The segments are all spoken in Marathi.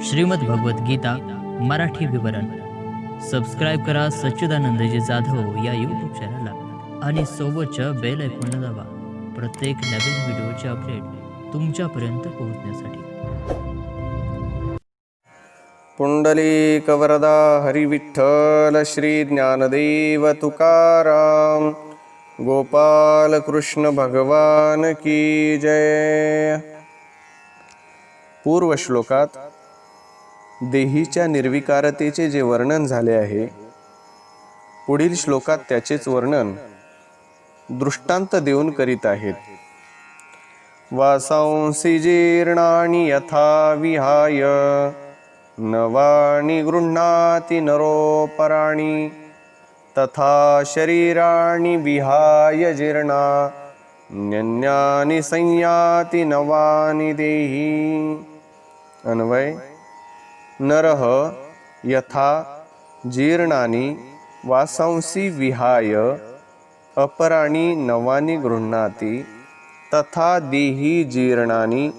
श्रीमद भगवत गीता मराठी विवरण. सबस्क्राईब करा सच्चिदानंदजी जाधव या यूट्यूब चॅनलला आणि सोबतच्या बेल आयकॉनला दाबा प्रत्येक नवीन व्हिडिओचे अपडेट तुमच्यापर्यंत पोहोचण्यासाठी. पुंडलिक वरदा हरी विठ्ठल श्री ज्ञानदेव तुकाराम गोपाल कृष्ण भगवान की जय. पूर्व श्लोकात देहीच्या निर्विकारतेचे जे वर्णन झाले आहे, पुढील श्लोकात त्याचेच वर्णन दृष्टांत देऊन करीत आहेत. वासांसी जीर्णानि यथा विहाय नवानि गृह्णाति नरोपराणि तथा शरीराणि विहाय जीर्णान्यानि संयाति नवानि देही. अन्वय: नरः यथा जीर्णानि वासांसी विहाय अपराणि नवानि गृह्णाति तथा देही जीर्णानि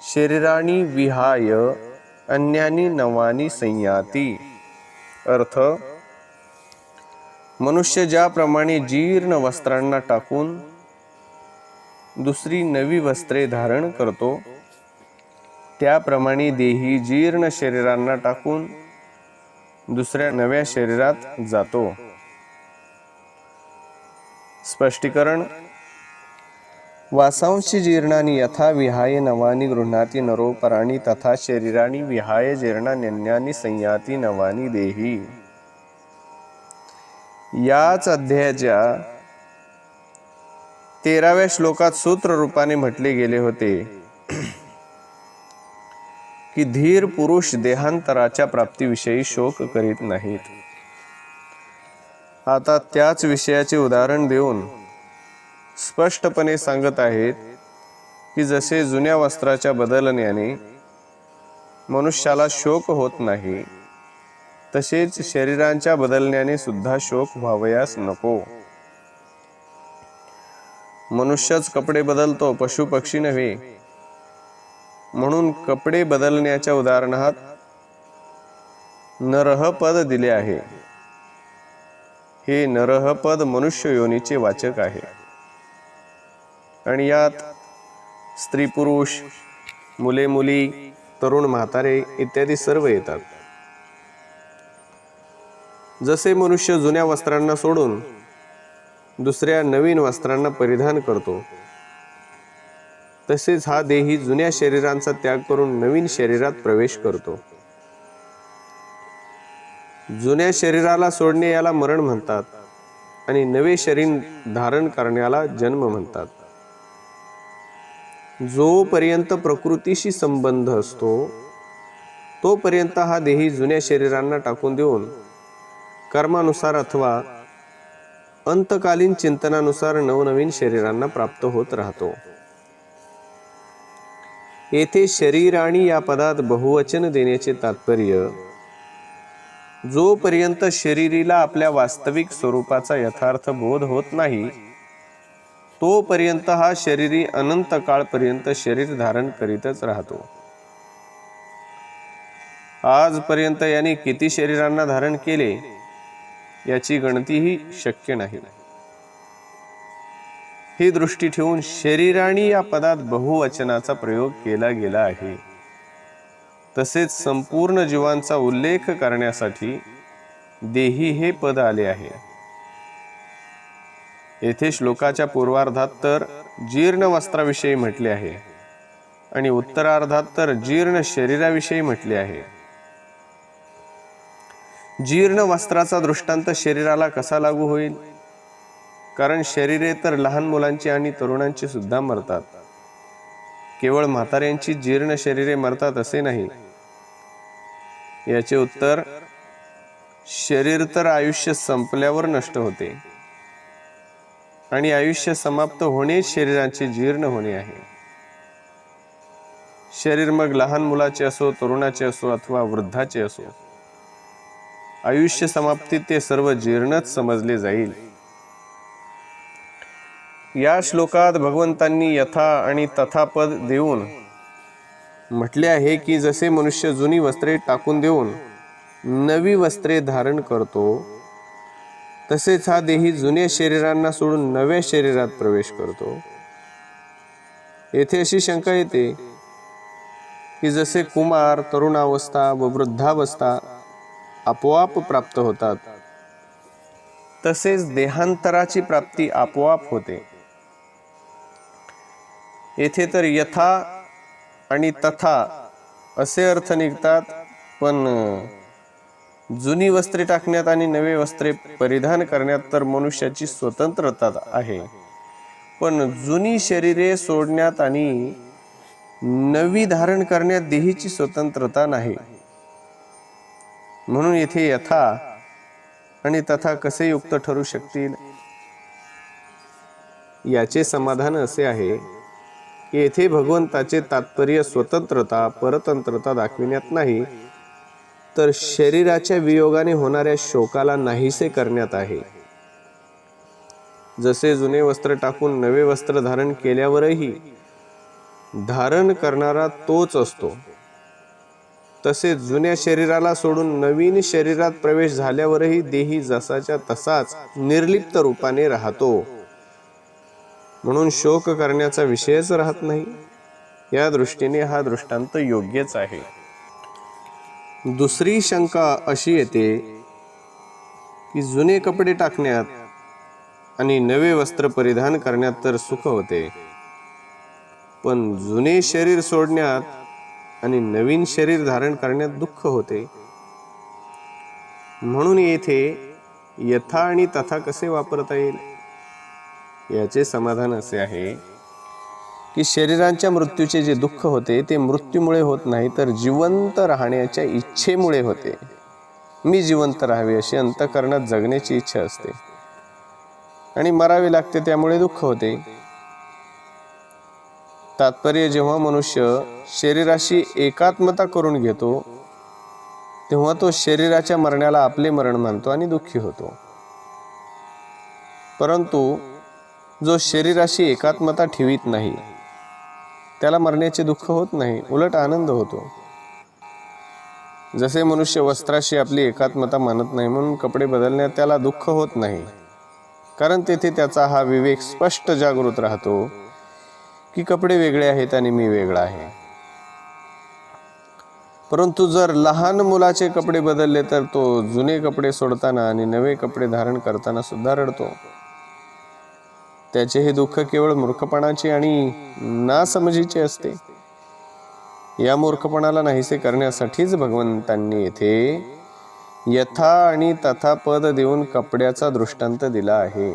शरीराणि विहाय अन्यानि नवानि संयाति. अर्थ: मनुष्य ज्याप्रमाणे जीर्ण वस्त्रांना टाकून दुसरी नवी वस्त्रे धारण करतो, त्याप्रमाणे देही जीर्ण शरीरांना टाकून दुसऱ्या नव्या शरीरात जातो. स्पष्टीकरण: वासांसी जीर्णानि यथा विहाय नवानि गृह्णाति नरोपराणि तथा शरीराणि विहाय जीर्णान्यानि संयाति नवानि देही. याच अध्यायाच्या 13व्या श्लोकात सूत्र रूपाने म्हटले गेले होते की धीर पुरुष देहांतराच्या प्राप्तीविषयी शोक करीत नाहीत. आता त्याच विषयाचे उदाहरण देऊन स्पष्टपणे सांगत आहेत की जसे जुन्या वस्त्राच्या बदलण्याने मनुष्याला शोक होत नाही, तसेच शरीरांच्या बदलण्याने सुद्धा शोक व्हावयास नको. मनुष्यच कपडे बदलतो, पशु पक्षी नव्हे. म्हणून कपडे बदलण्याच्या उदाहरणात नरह पद दिले आहे. हे नरह पद मनुष्य योनीचे वाचक आहे आणि यात स्त्री पुरुष, मुले मुली, तरुण म्हातारे इत्यादी सर्व येतात. जसे मनुष्य जुन्या वस्त्रांना सोडून दुसऱ्या नवीन वस्त्रांना परिधान करतो, तसेच हा देही जुन्या शरीरांचा त्याग करून नवीन शरीरात प्रवेश करतो. जुन्या शरीराला सोडणे याला मरण म्हणतात आणि नवे शरीर धारण करण्याला जन्म म्हणतात. जोपर्यंत प्रकृतीशी संबंध असतो तोपर्यंत हा देही जुन्या शरीरांना टाकून देऊन कर्मानुसार अथवा अंतकालीन चिंतनानुसार नवनवीन शरीरांना प्राप्त होत राहतो. येथे शरीर आणि या पदात बहुवचन देण्याचे तात्पर्य, जोपर्यंत शरीरीला आपल्या वास्तविक स्वरूपाचा यथार्थ बोध होत नाही तोपर्यंत हा शरीरी अनंत काळपर्यंत शरीर धारण करीतच राहतो. आजपर्यंत याने किती शरीरांना धारण केले याची गणतीही शक्य नाही. ही दृष्टी ठेवून शरीराणी या पदात बहुवचनाचा प्रयोग केला गेला आहे. तसेच संपूर्ण जीवांचा उल्लेख करण्यासाठी देही हे पद आले आहे. येथे श्लोकाच्या पूर्वार्धात तर जीर्ण वस्त्राविषयी म्हटले आहे आणि उत्तरार्धात तर जीर्ण शरीराविषयी म्हटले आहे. जीर्ण वस्त्राचा दृष्टांत शरीराला कसा लागू होईल? कारण शरीरे तर लहान मुलांची आणि तरुणांची सुद्धा मरतात. केवळ म्हाताऱ्यांची जीर्ण शरीरे मरतात असे नाही. याचे उत्तर, शरीर तर आयुष्य संपल्यावर नष्ट होते आणि आयुष्य समाप्त होणेच शरीराचे जीर्ण होणे आहे. शरीर मग लहान मुलाचे असो, तरुणाचे असो अथवा वृद्धाचे असो, आयुष्य समाप्तीत ते सर्व जीर्णच समजले जाईल. या श्लोकात भगवंतांनी यथा आणि तथा पद देऊन म्हटले आहे की जसे मनुष्य जुनी वस्त्रे टाकून देऊन नवी वस्त्रे धारण करतो, तसेच हा देही जुन्या शरीरांना सोडून नव्या शरीरात प्रवेश करतो. येथे अशी शंका येते की जसे कुमार, तरुणावस्था व वृद्धावस्था आपोआप प्राप्त होतात, तसेच देहांतराची प्राप्ती आपोआप होते. येथे तर यथा आणि तथा असे अर्थ निघतात, पण जुनी वस्त्रे टाकण्यात आणि नवे वस्त्रे परिधान करण्यात तर मनुष्याची स्वतंत्रता आहे, पण जुनी शरीरे सोडण्यात आणि नवी धारण करण्यात देहीची स्वतंत्रता नाही. म्हणून येथे यथा आणि तथा कसे युक्त ठरू शकतील? याचे समाधान असे आहे की येथे भगवंताचे तात्पर्य स्वतंत्रता, परतंत्रता दाखविण्यात नाही, तर शरीराच्या वियोगाने होणाऱ्या शोकाला नाहीसे करण्यात आहे. जसे जुने वस्त्र टाकून नवे वस्त्र धारण केल्यावरही धारण करणारा तोच असतो, तसे जुन्या शरीराला सोडून नवीन शरीरात प्रवेश झाल्यावरही देही जसाच्या तसाच निर्लिप्त रूपाने राहतो. म्हणून शोक करण्याचा विषयच राहत नाही. या दृष्टीने हा दृष्टांत योग्यच आहे. दुसरी शंका अशी येते की जुने कपडे टाकण्यात आणि नवे वस्त्र परिधान करण्यात तर सुख होते, पण जुने शरीर सोडण्यात आणि नवीन शरीर धारण करण्यात दुःख होते. म्हणून येथे यथा आणि तथा कसे वापरता येईल? याचे समाधान असे आहे की शरीरांच्या मृत्यूचे जे दुःख होते ते मृत्यूमुळे होत नाही, तर जिवंत राहण्याच्या इच्छेमुळे होते. मी जिवंत राहावे अशी अंतःकरणात जगण्याची इच्छा असते आणि मरावे लागते, त्यामुळे दुःख होते. तात्पर्य, जेव्हा मनुष्य शरीराशी एकात्मता करून घेतो तेव्हा तो शरीराच्या मरणाला आपले मरण मानतो आणि दुःखी होतो. परंतु जो शरीराशी एकात्मता ठेवीत नाही त्याला मरण्याचे दुःख होत नाही, उलट आनंद होतो. जसे मनुष्य वस्त्राशी आपली एकात्मता मानत नाही म्हणून कपडे बदलण्यात त्याला दुःख होत नाही, कारण तेथे त्याचा हा विवेक स्पष्ट जागृत राहतो की कपडे वेगळे आहेत आणि मी वेगळा आहे. परंतु जर लहान मुलाचे कपडे बदलले तर तो जुने कपडे सोडताना आणि नवे कपडे धारण करताना सुद्धा रडतो. त्याचे हे दुःख केवळ मूर्खपणाचे आणि नासमजीचे असते. या मूर्खपणाला नाहीसे करण्यासाठीच भगवंतांनी येथे यथा आणि तथा पद देऊन कपड्याचा दृष्टांत दिला आहे.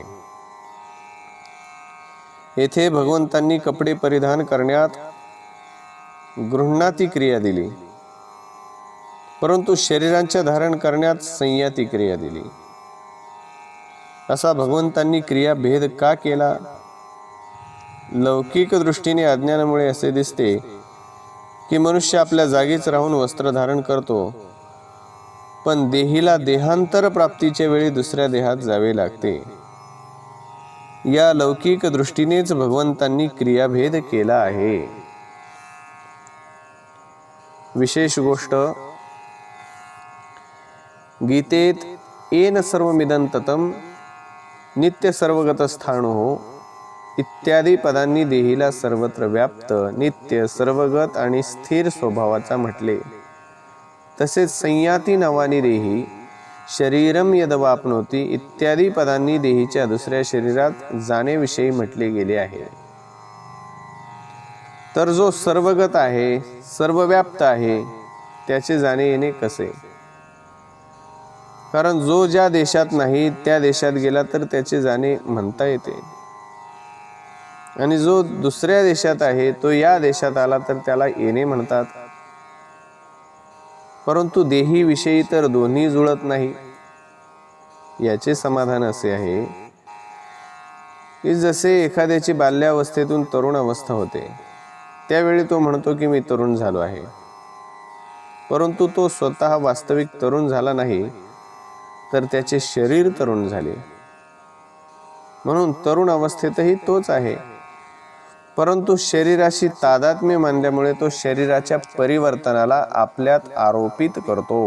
येथे भगवंतांनी कपडे परिधान करण्यात गृह्णाती क्रिया दिली, परंतु शरीरांच्या धारण करण्यात संयाती क्रिया दिली. असा भगवंतांनी क्रिया भेद का केला? लौकिक दृष्टीने अज्ञानामुळे असे दिसते की मनुष्य आपल्या जागीच राहून वस्त्र धारण करतो, पण देहीला देहांतर प्राप्तीच्या वेळी दुसऱ्या देहात जावे लागते. या लौकिक दृष्टीनेच भगवंतांनी क्रियाभेद केला आहे. विशेष गोष्ट, गीतेत येन सर्वमिदं ततं नित्य सर्वगत स्थाणो इत्यादी पदांनी देहीला सर्वत्र व्याप्त, नित्य, सर्वगत आणि स्थिर स्वभावाचा म्हटले. तसेच संयाती नावानी देही शरीरम यदवाप्नोती इत्यादी पदांनी देहीच्या दुसऱ्या शरीरात जाण्याविषयी म्हटले गेले आहे. तर जो सर्वगत आहे, सर्वव्याप्त आहे, त्याचे जाणे येणे कसे? कारण जो ज्या देशात नाही त्या देशात गेला तर त्याचे जाणे म्हणता येते, आणि जो दुसऱ्या देशात आहे तो या देशात आला तर त्याला येणे म्हणतात. परंतु देही विषयी तर दोन्ही जुळत नाही. याचे समाधान असे आहे की जसे एखाद्याची बाल्यावस्थेतून तरुण अवस्था होते, त्यावेळी तो म्हणतो की मी तरुण झालो आहे, परंतु तो स्वतः वास्तविक तरुण झाला नाही, तर त्याचे शरीर तरुण झाले. म्हणून तरुण अवस्थेतही तोच आहे. परंतु शरीराशी तादात्म्य मानल्यामुळे तो शरीराच्या परिवर्तनाला आपल्यात आरोपित करतो.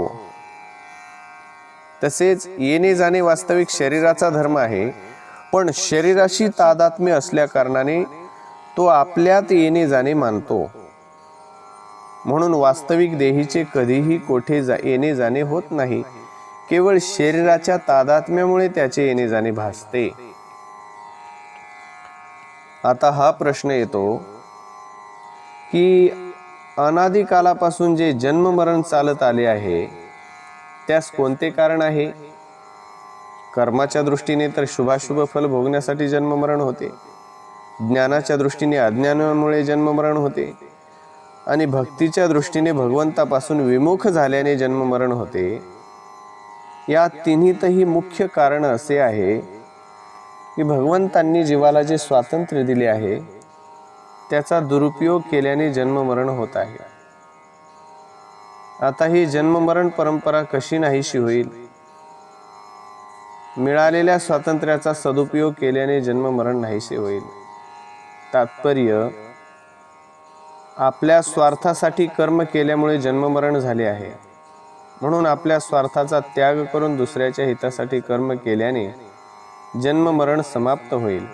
तसेच येणे जाणे वास्तविक शरीराचा धर्म आहे, पण शरीराशी तादात्म्य असल्या कारणाने तो आपल्यात येणे जाणे मानतो. म्हणून वास्तविक देहीचे कधीही कोठे येणे जाणे होत नाही. केवळ शरीराच्या तादात्म्यामुळे त्याचे येणे जाणे भासते. आता हा प्रश्न येतो की अनादी कालापासून जे जन्म मरण चालत आले आहे त्यास कोणते कारण आहे? कर्माच्या दृष्टीने तर शुभाशुभ फल भोगण्यासाठी जन्म मरण होते, ज्ञानाच्या दृष्टीने अज्ञानामुळे जन्म मरण होते, आणि भक्तीच्या दृष्टीने भगवंतापासून विमुख झाल्याने जन्म मरण होते. या तिन्हीतही मुख्य कारण असे आहे की भगवंतांनी जीवाला जे स्वातंत्र्य दिले आहे त्याचा दुरुपयोग केल्याने जन्म मरण होत आहे. आता ही जन्म मरण परंपरा कशी नाहीशी होईल? मिळालेल्या स्वातंत्र्याचा सदुपयोग केल्याने जन्म मरण नाहीसे होईल. तात्पर्य, आपल्या स्वार्थासाठी कर्म केल्यामुळे जन्म मरण झाले आहे, म्हणून आपल्या स्वार्थाचा त्याग करून दुसऱ्याच्या हितासाठी कर्म केल्याने जन्म मरण समाप्त होईल.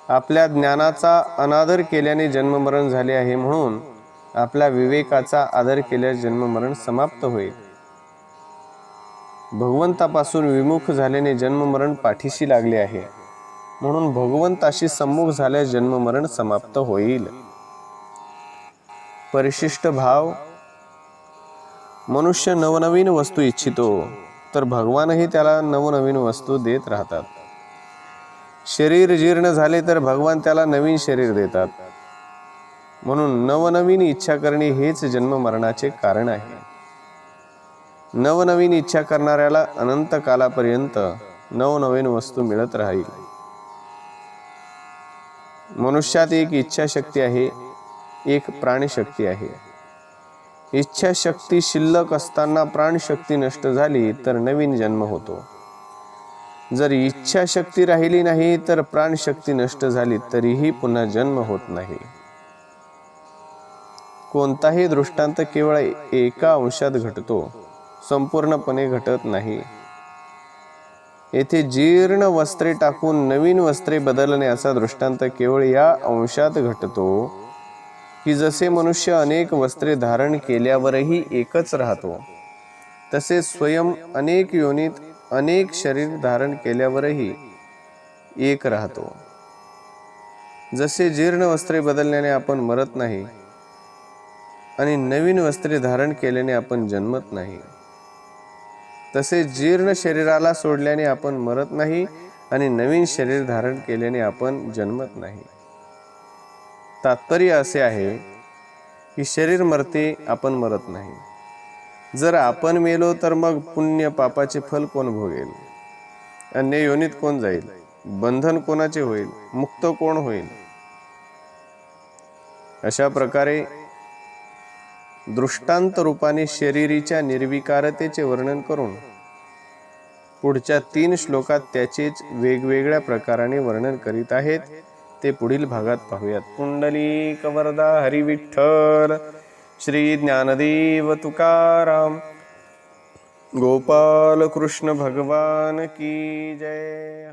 आपल्या ज्ञानाचा अनादर केल्याने जन्म मरण झाले आहे, म्हणून आपल्या विवेकाचा आदर केल्यास जन्म मरण समाप्त होईल. भगवंतापासून विमुख झाल्याने जन्म मरण पाठीशी लागले आहे, म्हणून भगवंताशी सम्मुख झाल्यास जन्म मरण समाप्त होईल. परिशिष्ट भाव. मनुष्य नवनवीन वस्तू इच्छितो तर भगवानही त्याला नवनवीन वस्तू देत राहतात. शरीर जीर्ण झाले तर भगवान त्याला नवीन शरीर देतात. म्हणून नवनवीन इच्छा करणे हेच जन्म मरणाचे कारण आहे. नवनवीन इच्छा करणाऱ्याला अनंत कालापर्यंत नवनवीन वस्तू मिळत राहील. मनुष्यात एक इच्छाशक्ती आहे, एक प्राणशक्ती आहे. इच्छाशक्ती शिल्लक असताना प्राणशक्ती नष्ट झाली तर नवीन जन्म होतो. जर इच्छाशक्ती राहिली नाही तर प्राणशक्ती नष्ट झाली तरीही पुन्हा जन्म होत नाही. कोणताही दृष्टांत केवळ एका अंशात घटतो, संपूर्णपणे घटत नाही. येथे जीर्ण वस्त्रे टाकून नवीन वस्त्रे बदलण्याचा दृष्टांत केवळ या अंशात घटतो की जसे मनुष्य अनेक वस्त्रे धारण केल्यावरही एकच राहतो, तसे स्वयं अनेक योनीत अनेक शरीर धारण केल्यावरही एक राहतो. जसे जीर्ण वस्त्रे बदलल्याने आपण मरत नाही आणि नवीन वस्त्रे धारण केल्याने आपण जन्मत नाही, तसे जीर्ण शरीराला सोडल्याने आपण मरत नाही आणि नवीन शरीर धारण केल्याने आपण जन्मत नाही. तात्पर्य असे आहे की शरीर मरते, आपण मरत नाही. जर आपण मेलो तर मग पुण्य पापाचे फल कोण भोगेल? अन्य योनीत कोण जाईल? बंधन कोणाचे होईल? मुक्त कोण होईल? अशा प्रकारे दृष्टांत रूपाने शरीरीच्या निर्विकारतेचे वर्णन करून पुढच्या 3 श्लोकात त्याचेच वेगवेगळ्या प्रकाराने वर्णन करीत आहेत. ते पुढील भागात पाहूयात. पुंडलिक वरदा हरी विठ्ठल. श्री ज्ञानदेव तुकाराम. गोपाल कृष्ण भगवान की जय.